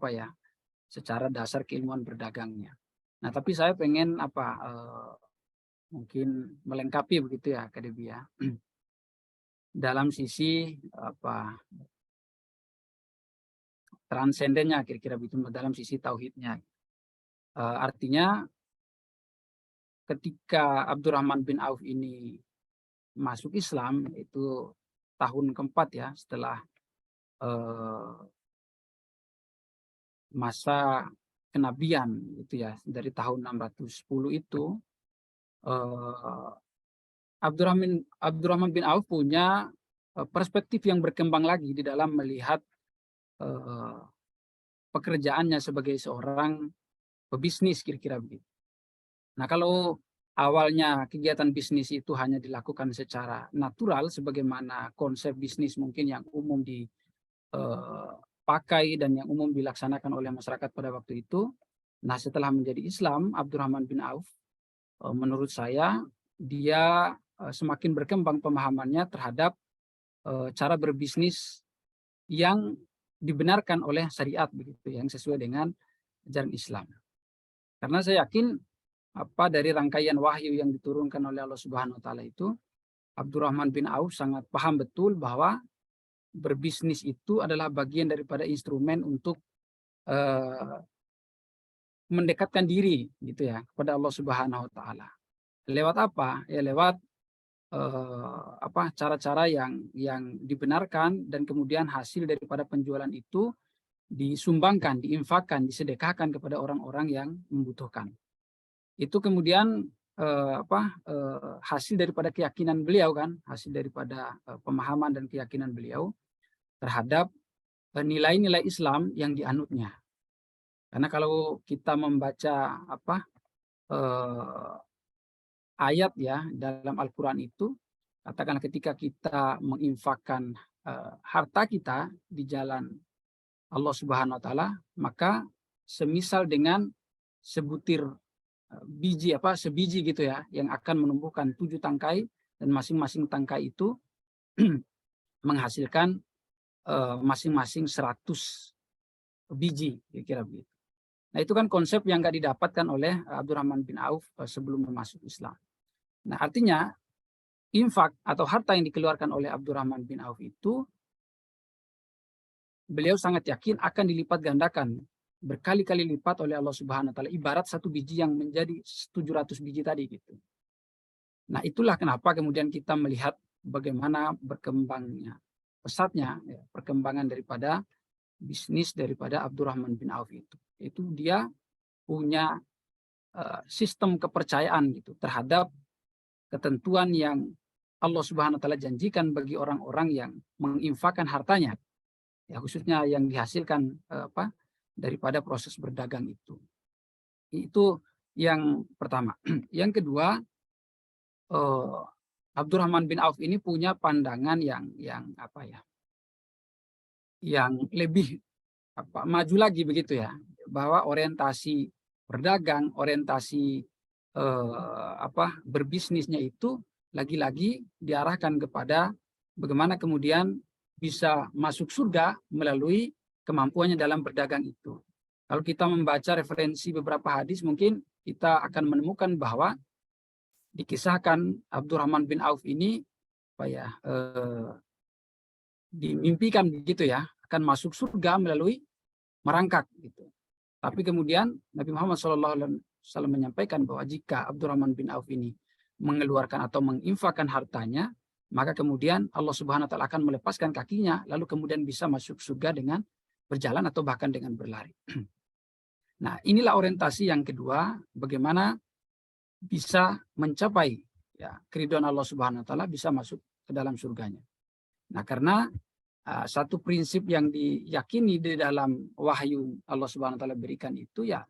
secara dasar keilmuan berdagangnya. Nah, tapi saya pengen mungkin melengkapi begitu ya Kak Debbie ya. Dalam sisi transendennya kira-kira begitu, dalam sisi tauhidnya. Artinya ketika Abdurrahman bin Auf ini masuk Islam itu tahun keempat ya setelah masa kenabian itu ya, dari tahun 610 itu Abdurrahman bin Auf punya perspektif yang berkembang lagi di dalam melihat pekerjaannya sebagai seorang pebisnis kira-kira begitu. Nah, kalau awalnya kegiatan bisnis itu hanya dilakukan secara natural sebagaimana konsep bisnis mungkin yang umum dipakai dan yang umum dilaksanakan oleh masyarakat pada waktu itu. Nah, setelah menjadi Islam, Abdurrahman bin Auf menurut saya dia semakin berkembang pemahamannya terhadap cara berbisnis yang dibenarkan oleh syariat begitu, yang sesuai dengan ajaran Islam. Karena saya yakin dari rangkaian wahyu yang diturunkan oleh Allah Subhanahu wa taala itu, Abdurrahman bin Auf sangat paham betul bahwa berbisnis itu adalah bagian daripada instrumen untuk mendekatkan diri gitu ya kepada Allah Subhanahu wa taala. Lewat apa? Ya lewat cara-cara yang dibenarkan dan kemudian hasil daripada penjualan itu disumbangkan, diinfakkan, disedekahkan kepada orang-orang yang membutuhkan. Itu kemudian hasil daripada keyakinan beliau kan, hasil daripada pemahaman dan keyakinan beliau terhadap nilai-nilai Islam yang dianutnya. Karena kalau kita membaca ayat ya dalam Al-Quran itu, katakanlah ketika kita menginfakkan harta kita di jalan Allah Subhanahu wa taala, maka semisal dengan sebutir biji sebiji gitu ya, yang akan menumbuhkan 7 tangkai dan masing-masing tangkai itu menghasilkan masing-masing 100 biji kira-kira begitu. Nah, itu kan konsep yang nggak didapatkan oleh Abdurrahman bin Auf sebelum masuk Islam. Nah, artinya infak atau harta yang dikeluarkan oleh Abdurrahman bin Auf itu beliau sangat yakin akan dilipat gandakan berkali-kali lipat oleh Allah Subhanahu wa taala, ibarat satu biji yang menjadi 700 biji tadi gitu. Nah, itulah kenapa kemudian kita melihat bagaimana berkembangnya pesatnya perkembangan daripada bisnis daripada Abdurrahman bin Auf itu. Itu dia punya sistem kepercayaan gitu terhadap ketentuan yang Allah Subhanahu wa taala janjikan bagi orang-orang yang menginfakkan hartanya. Ya, khususnya yang dihasilkan daripada proses berdagang itu. Itu yang pertama. Yang kedua, Abdurrahman bin Auf ini punya pandangan yang apa ya, yang lebih maju lagi begitu ya, bahwa orientasi berdagang, orientasi berbisnisnya itu lagi-lagi diarahkan kepada bagaimana kemudian bisa masuk surga melalui kemampuannya dalam berdagang itu. Kalau kita membaca referensi beberapa hadis, mungkin kita akan menemukan bahwa dikisahkan Abdurrahman bin Auf ini dimimpikan begitu ya, akan masuk surga melalui merangkak gitu. Tapi kemudian Nabi Muhammad SAW menyampaikan bahwa jika Abdurrahman bin Auf ini mengeluarkan atau menginfakkan hartanya, maka kemudian Allah Subhanahu wa taala akan melepaskan kakinya, lalu kemudian bisa masuk surga dengan berjalan atau bahkan dengan berlari. Nah, inilah orientasi yang kedua, bagaimana bisa mencapai ya keridhaan Allah Subhanahu wa taala, bisa masuk ke dalam surganya. Nah, karena satu prinsip yang diyakini di dalam wahyu Allah Subhanahu wa taala berikan itu ya,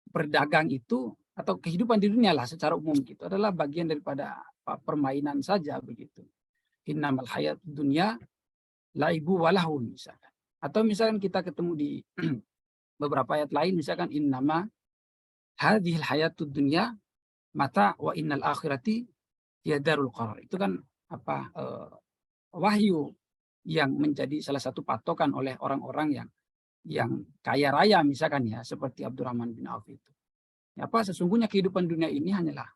berdagang itu atau kehidupan di dunia lah secara umum gitu adalah bagian daripada permainan saja begitu. Innamal hayat dunya laibu walahun misalkan. Atau misalkan kita ketemu di beberapa ayat lain, misalkan innama hadhil hayatud dunya mata wa innal akhirati ya darul qarar. Itu kan wahyu yang menjadi salah satu patokan oleh orang-orang yang kaya raya misalkan ya, seperti Abdurrahman bin Auf itu. Sesungguhnya kehidupan dunia ini hanyalah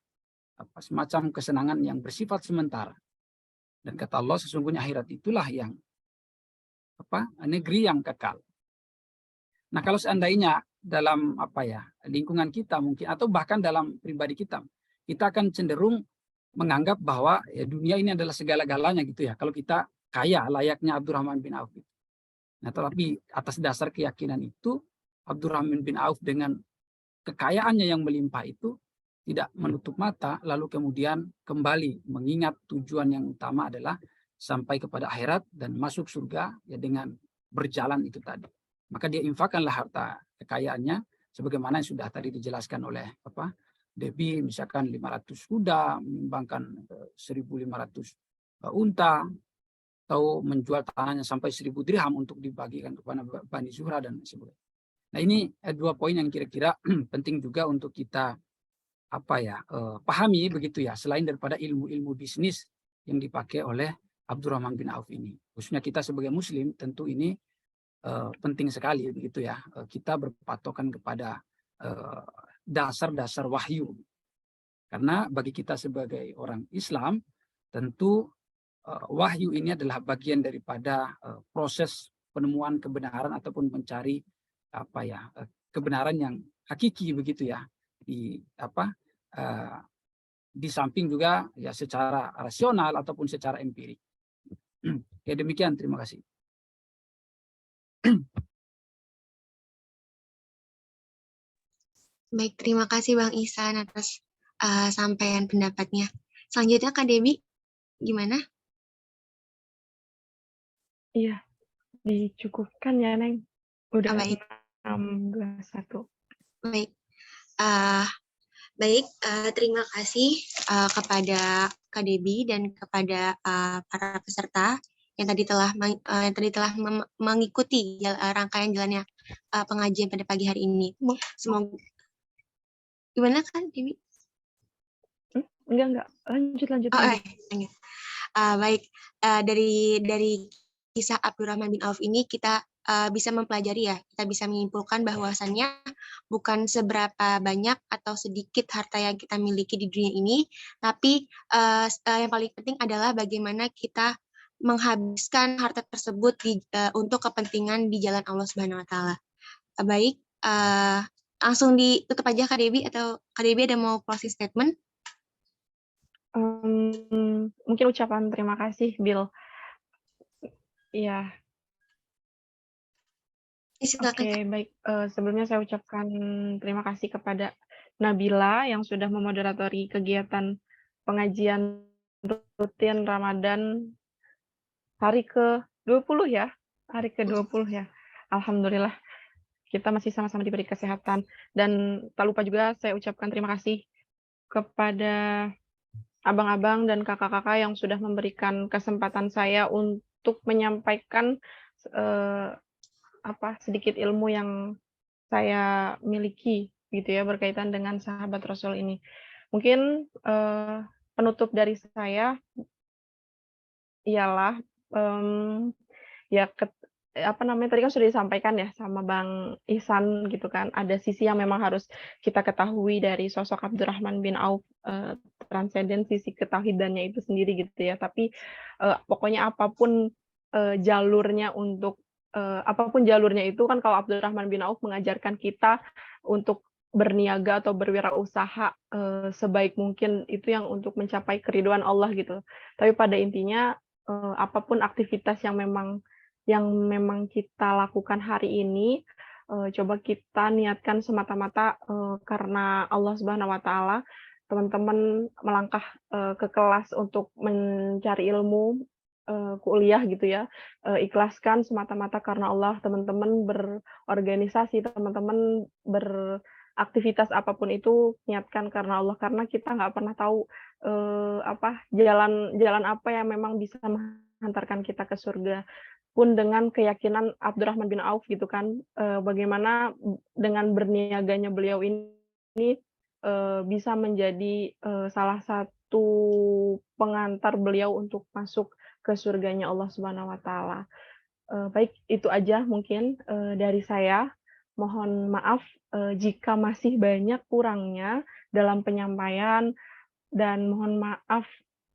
semacam kesenangan yang bersifat sementara. Dan kata Allah, sesungguhnya akhirat itulah yang negeri yang kekal. Nah, kalau seandainya dalam lingkungan kita mungkin, atau bahkan dalam pribadi kita akan cenderung menganggap bahwa ya, dunia ini adalah segala-galanya gitu ya. Kalau kita kaya layaknya Abdurrahman bin Auf. Nah, tetapi atas dasar keyakinan itu, Abdurrahman bin Auf dengan kekayaannya yang melimpah itu tidak menutup mata, lalu kemudian kembali mengingat tujuan yang utama adalah sampai kepada akhirat dan masuk surga ya dengan berjalan itu tadi. Maka dia infakkanlah harta kekayaannya sebagaimana yang sudah tadi dijelaskan oleh Debbie, misalkan 500 kuda, menyumbangkan 1.500 unta, atau menjual tanahnya sampai 1.000 dirham untuk dibagikan kepada Bani Zuhra dan sebagainya. Nah, ini dua poin yang kira-kira penting juga untuk kita pahami begitu ya, selain daripada ilmu-ilmu bisnis yang dipakai oleh Abdurrahman bin Auf ini. Khususnya kita sebagai muslim tentu ini penting sekali begitu ya. Kita berpatokan kepada dasar-dasar wahyu. Karena bagi kita sebagai orang Islam tentu wahyu ini adalah bagian daripada proses penemuan kebenaran ataupun mencari kebenaran yang hakiki begitu ya, di samping juga ya secara rasional ataupun secara empirik. Ya, demikian, terima kasih. Baik, terima kasih Bang Ihsan atas sampaian pendapatnya. Selanjutnya Kak Debbie, gimana? Iya, dicukupkan ya, Neng. Udah Baik. 6:21. Baik. Terima kasih kepada Kak Debbie dan kepada para peserta yang tadi telah mengikuti rangkaian jalannya pengajian pada pagi hari ini. Semoga gimana Kak Debbie? Enggak. Lanjut. Baik, dari kisah Abdurrahman bin Auf ini kita bisa mempelajari ya, kita bisa menyimpulkan bahwasannya bukan seberapa banyak atau sedikit harta yang kita miliki di dunia ini, tapi yang paling penting adalah bagaimana kita menghabiskan harta tersebut untuk kepentingan di jalan Allah Subhanahu wa taala. Baik, langsung ditutup aja Kak Debbie, atau Kak Debbie ada mau closing statement? Mungkin ucapan terima kasih, Bill. Iya. Oke, baik. Sebelumnya saya ucapkan terima kasih kepada Nabila yang sudah memoderatori kegiatan pengajian rutin Ramadan hari ke-20 ya. Hari ke-20 ya. Alhamdulillah. Kita masih sama-sama diberi kesehatan. Dan tak lupa juga saya ucapkan terima kasih kepada abang-abang dan kakak-kakak yang sudah memberikan kesempatan saya untuk menyampaikan sedikit ilmu yang saya miliki gitu ya berkaitan dengan sahabat Rasul ini. Mungkin penutup dari saya ialah ya tadi kan sudah disampaikan ya sama Bang Ihsan gitu kan, ada sisi yang memang harus kita ketahui dari sosok Abdurrahman bin Auf, transenden sisi ketauhidannya itu sendiri gitu ya. Tapi, pokoknya apapun jalurnya apapun jalurnya itu kan kalau Abdurrahman bin Auf mengajarkan kita untuk berniaga atau berwirausaha, sebaik mungkin itu yang untuk mencapai keridhaan Allah gitu. Tapi pada intinya, apapun aktivitas yang memang kita lakukan hari ini, coba kita niatkan semata-mata, karena Allah Subhanahu wa taala. Teman-teman melangkah, ke kelas untuk mencari ilmu, kuliah gitu ya, ikhlaskan semata-mata karena Allah. Teman-teman berorganisasi, teman-teman beraktivitas apapun itu niatkan karena Allah, karena kita nggak pernah tahu, jalan apa yang memang bisa menghantarkan kita ke surga. Pun dengan keyakinan Abdurrahman bin Auf gitu kan, bagaimana dengan berniaganya beliau ini, bisa menjadi, salah satu pengantar beliau untuk masuk ke surganya Allah Subhanahu wa taala. Baik itu aja mungkin, dari saya. Mohon maaf, jika masih banyak kurangnya dalam penyampaian dan mohon maaf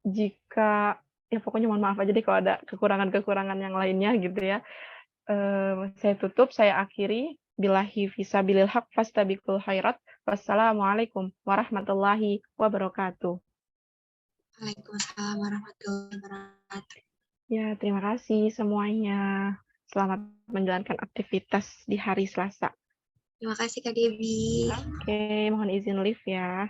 jika ya pokoknya mohon maaf aja deh kalau ada kekurangan-kekurangan yang lainnya gitu ya. Saya tutup, saya akhiri. Billahi fisabilil haq fastabiqul khairat. Wassalamualaikum warahmatullahi wabarakatuh. Waalaikumsalam warahmatullahi wabarakatuh. Ya, terima kasih semuanya. Selamat menjalankan aktivitas di hari Selasa. Terima kasih Kak Debbie. Oke, mohon izin live ya.